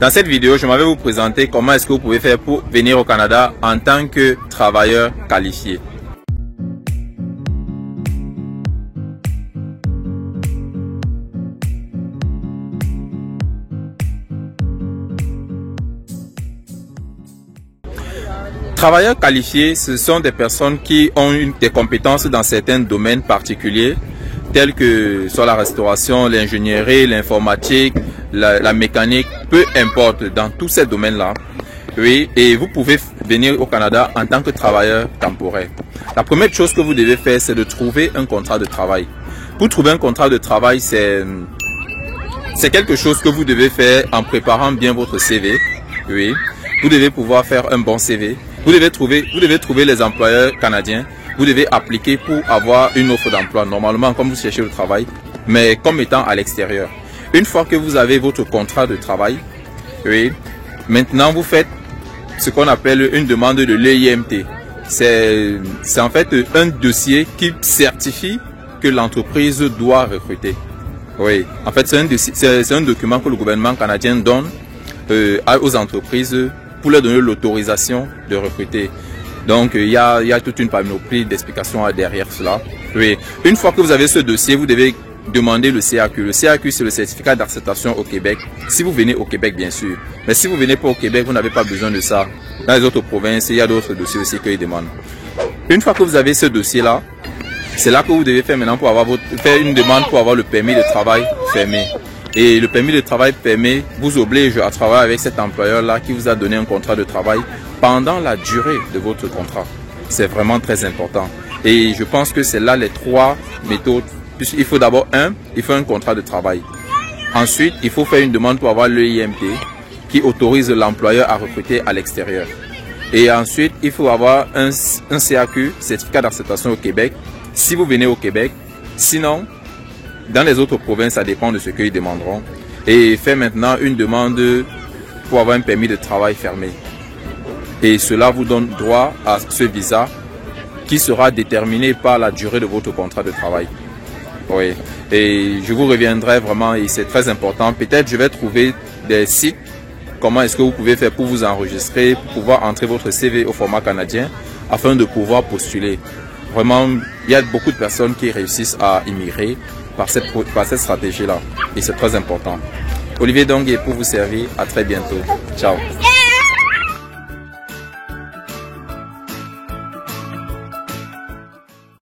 Dans cette vidéo, je vais vous présenter comment est-ce que vous pouvez faire pour venir au Canada en tant que travailleur qualifié. Travailleurs qualifiés, ce sont des personnes qui ont des compétences dans certains domaines particuliers, tels que soit la restauration, l'ingénierie, l'informatique, la mécanique, peu importe, dans tous ces domaines-là. Oui, et vous pouvez venir au Canada en tant que travailleur temporaire. La première chose que vous devez faire, c'est de trouver un contrat de travail. Pour trouver un contrat de travail, c'est quelque chose que vous devez faire en préparant bien votre CV. Oui, vous devez pouvoir faire un bon CV. Vous devez trouver les employeurs canadiens. Vous devez appliquer pour avoir une offre d'emploi, normalement comme vous cherchez le travail, mais comme étant à l'extérieur. Une fois que vous avez votre contrat de travail, oui, maintenant vous faites ce qu'on appelle une demande de l'EIMT. C'est en fait un dossier qui certifie que l'entreprise doit recruter. Oui, en fait c'est un document que le gouvernement canadien donne aux entreprises pour leur donner l'autorisation de recruter. Donc il y a toute une panoplie d'explications derrière cela. Oui. Une fois que vous avez ce dossier, vous devez demander le CAQ. Le CAQ, c'est le certificat d'acceptation au Québec. Si vous venez au Québec, bien sûr. Mais si vous venez pas au Québec, vous n'avez pas besoin de ça. Dans les autres provinces, il y a d'autres dossiers aussi qu'ils demandent. Une fois que vous avez ce dossier-là, c'est là que vous devez faire maintenant pour faire une demande pour avoir le permis de travail fermé. Et le permis de travail vous oblige à travailler avec cet employeur-là qui vous a donné un contrat de travail pendant la durée de votre contrat. C'est vraiment très important. Et je pense que c'est là les trois méthodes. Il faut d'abord il faut un contrat de travail. Ensuite, il faut faire une demande pour avoir l'EIMT qui autorise l'employeur à recruter à l'extérieur. Et ensuite, il faut avoir un CAQ, certificat d'acceptation au Québec, si vous venez au Québec. Sinon, dans les autres provinces, ça dépend de ce qu'ils demanderont. Et faire maintenant une demande pour avoir un permis de travail fermé. Et cela vous donne droit à ce visa qui sera déterminé par la durée de votre contrat de travail. Oui. Et je vous reviendrai vraiment, et c'est très important. Peut-être je vais trouver des sites. Comment est-ce que vous pouvez faire pour vous enregistrer, pour pouvoir entrer votre CV au format canadien afin de pouvoir postuler. Vraiment, il y a beaucoup de personnes qui réussissent à immigrer par cette stratégie-là. Et c'est très important. Olivier Dongué pour vous servir. À très bientôt. Ciao.